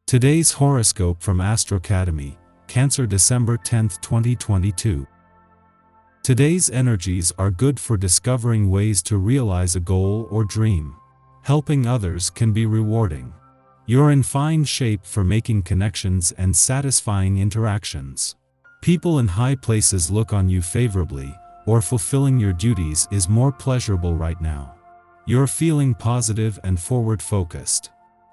Today's horoscope from Astro Academy, Cancer, December 10, 2022. Today's energies are good for discovering ways to realize a goal or dream. Helping others can be rewarding. You're in fine shape for making connections and satisfying interactions. People in high places look on you favorably, or fulfilling your duties is more pleasurable right now. You're feeling positive and forward-focused.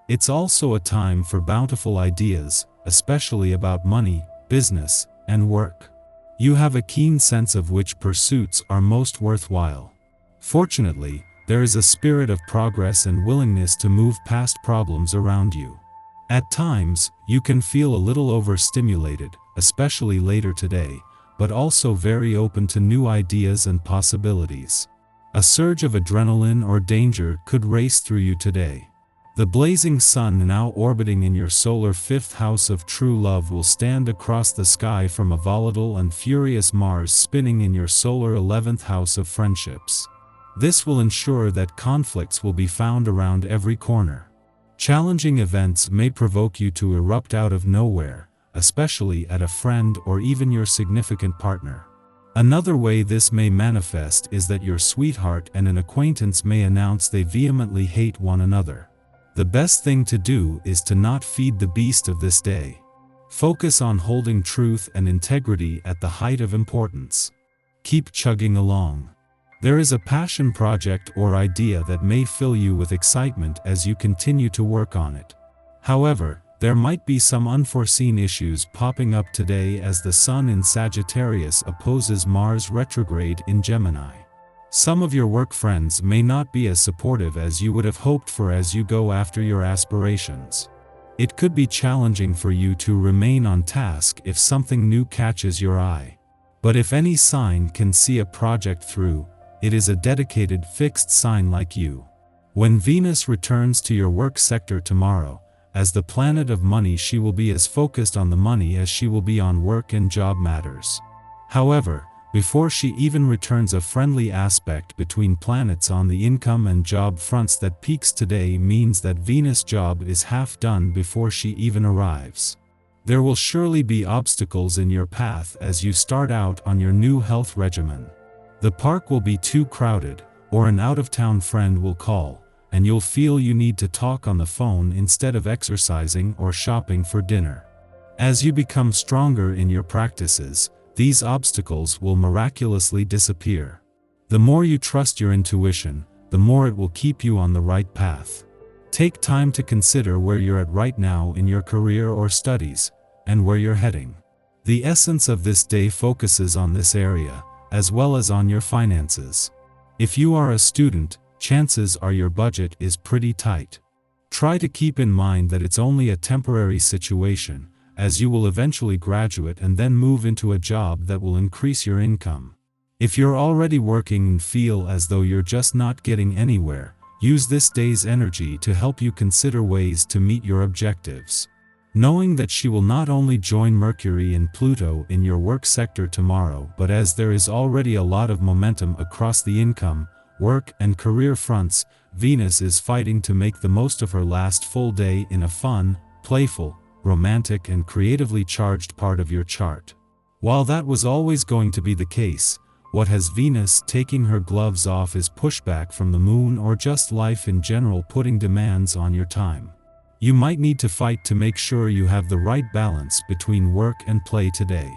It's also a time for bountiful ideas, especially about money, business, and work. You have a keen sense of which pursuits are most worthwhile. Fortunately, there is a spirit of progress and willingness to move past problems around you. At times, you can feel a little overstimulated, especially later today, but also very open to new ideas and possibilities. A surge of adrenaline or danger could race through you today. The blazing sun, now orbiting in your solar fifth house of true love, will stand across the sky from a volatile and furious Mars spinning in your solar 11th house of friendships. This will ensure that conflicts will be found around every corner. Challenging events may provoke you to erupt out of nowhere, especially at a friend or even your significant partner. Another way this may manifest is that your sweetheart and an acquaintance may announce they vehemently hate one another. The best thing to do is to not feed the beast of this day. Focus on holding truth and integrity at the height of importance. Keep chugging along. There is a passion project or idea that may fill you with excitement as you continue to work on it. However, there might be some unforeseen issues popping up today as the Sun in Sagittarius opposes Mars retrograde in Gemini. Some of your work friends may not be as supportive as you would have hoped for as you go after your aspirations. It could be challenging for you to remain on task if something new catches your eye. But if any sign can see a project through, it is a dedicated fixed sign like you. When Venus returns to your work sector tomorrow, as the planet of money, she will be as focused on the money as she will be on work and job matters. However, before she even returns, a friendly aspect between planets on the income and job fronts that peaks today means that Venus' job is half done before she even arrives. There will surely be obstacles in your path as you start out on your new health regimen. The park will be too crowded, or an out-of-town friend will call, and you'll feel you need to talk on the phone instead of exercising or shopping for dinner. As you become stronger in your practices, these obstacles will miraculously disappear. The more you trust your intuition, the more it will keep you on the right path. Take time to consider where you're at right now in your career or studies, and where you're heading. The essence of this day focuses on this area, as well as on your finances. If you are a student, chances are your budget is pretty tight. Try to keep in mind that it's only a temporary situation, as you will eventually graduate and then move into a job that will increase your income. If you're already working and feel as though you're just not getting anywhere, use this day's energy to help you consider ways to meet your objectives. Knowing that she will not only join Mercury and Pluto in your work sector tomorrow, but as there is already a lot of momentum across the income, work, and career fronts, Venus is fighting to make the most of her last full day in a fun, playful, romantic, and creatively charged part of your chart. While that was always going to be the case, what has Venus taking her gloves off is pushback from the moon or just life in general putting demands on your time. You might need to fight to make sure you have the right balance between work and play today.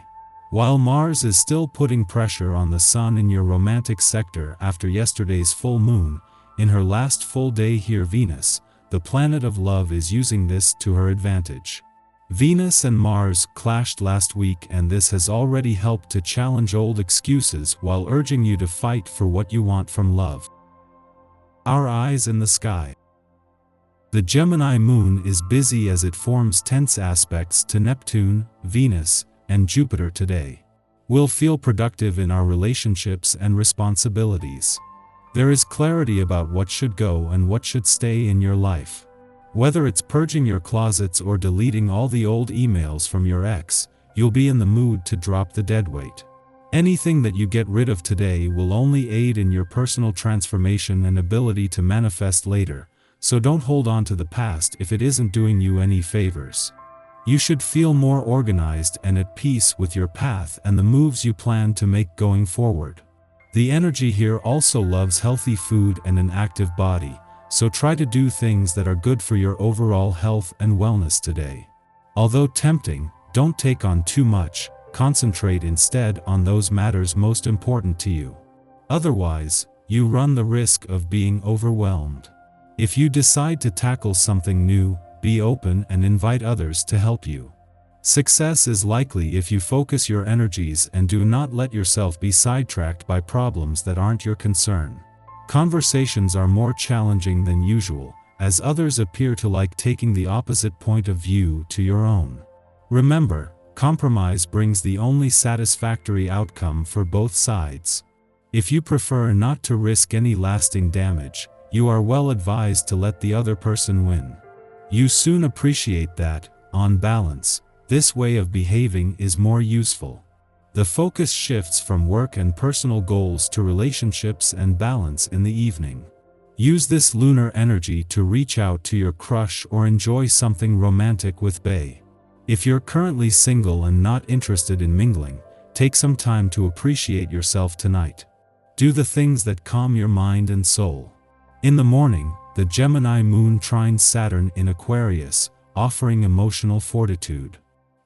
While Mars is still putting pressure on the Sun in your romantic sector after yesterday's full moon, in her last full day here, Venus, the planet of love, is using this to her advantage. Venus and Mars clashed last week, and this has already helped to challenge old excuses while urging you to fight for what you want from love. Our eyes in the sky. The Gemini moon is busy as it forms tense aspects to Neptune, Venus, and Jupiter today. We'll feel productive in our relationships and responsibilities. There is clarity about what should go and what should stay in your life. Whether it's purging your closets or deleting all the old emails from your ex, you'll be in the mood to drop the deadweight. Anything that you get rid of today will only aid in your personal transformation and ability to manifest later, so don't hold on to the past if it isn't doing you any favors. You should feel more organized and at peace with your path and the moves you plan to make going forward. The energy here also loves healthy food and an active body, so try to do things that are good for your overall health and wellness today. Although tempting, don't take on too much, concentrate instead on those matters most important to you. Otherwise, you run the risk of being overwhelmed. If you decide to tackle something new, be open and invite others to help you. Success is likely if you focus your energies and do not let yourself be sidetracked by problems that aren't your concern. Conversations are more challenging than usual, as others appear to like taking the opposite point of view to your own. Remember, compromise brings the only satisfactory outcome for both sides. If you prefer not to risk any lasting damage, you are well advised to let the other person win. You soon appreciate that, on balance, this way of behaving is more useful. The focus shifts from work and personal goals to relationships and balance in the evening. Use this lunar energy to reach out to your crush or enjoy something romantic with bae. If you're currently single and not interested in mingling, take some time to appreciate yourself tonight. Do the things that calm your mind and soul. In the morning, the Gemini moon trines Saturn in Aquarius, offering emotional fortitude.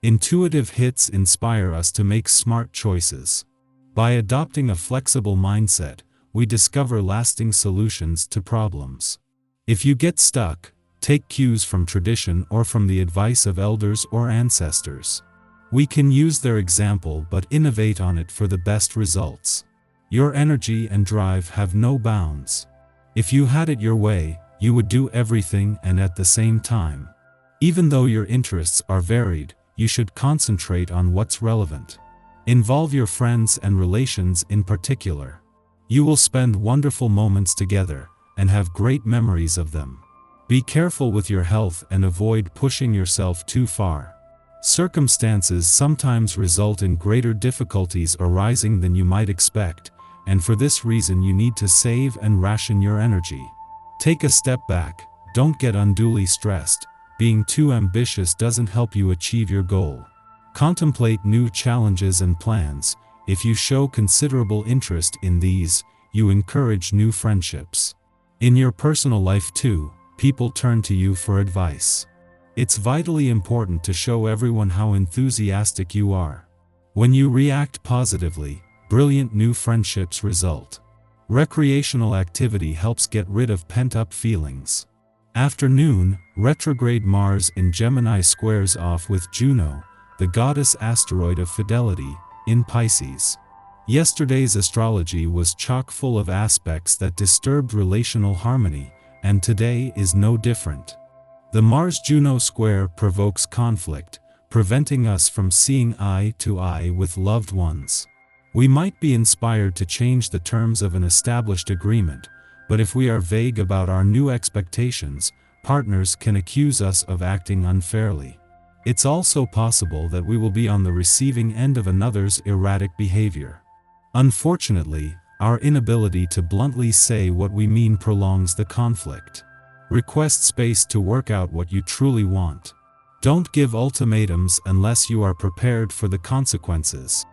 Intuitive hits inspire us to make smart choices. By adopting a flexible mindset, we discover lasting solutions to problems. If you get stuck, take cues from tradition or from the advice of elders or ancestors. We can use their example but innovate on it for the best results. Your energy and drive have no bounds. If you had it your way, you would do everything and at the same time. Even though your interests are varied, you should concentrate on what's relevant. Involve your friends and relations in particular. You will spend wonderful moments together, and have great memories of them. Be careful with your health and avoid pushing yourself too far. Circumstances sometimes result in greater difficulties arising than you might expect, and for this reason you need to save and ration your energy. Take a step back, don't get unduly stressed. Being too ambitious doesn't help you achieve your goal. Contemplate new challenges and plans. If you show considerable interest in these, you encourage new friendships. In your personal life too, people turn to you for advice. It's vitally important to show everyone how enthusiastic you are. When you react positively, brilliant new friendships result. Recreational activity helps get rid of pent-up feelings. Afternoon, retrograde Mars in Gemini squares off with Juno, the goddess asteroid of fidelity, in Pisces. Yesterday's astrology was chock full of aspects that disturbed relational harmony, and today is no different. The Mars-Juno square provokes conflict, preventing us from seeing eye to eye with loved ones. We might be inspired to change the terms of an established agreement, but if we are vague about our new expectations, partners can accuse us of acting unfairly. It's also possible that we will be on the receiving end of another's erratic behavior. Unfortunately, our inability to bluntly say what we mean prolongs the conflict. Request space to work out what you truly want. Don't give ultimatums unless you are prepared for the consequences.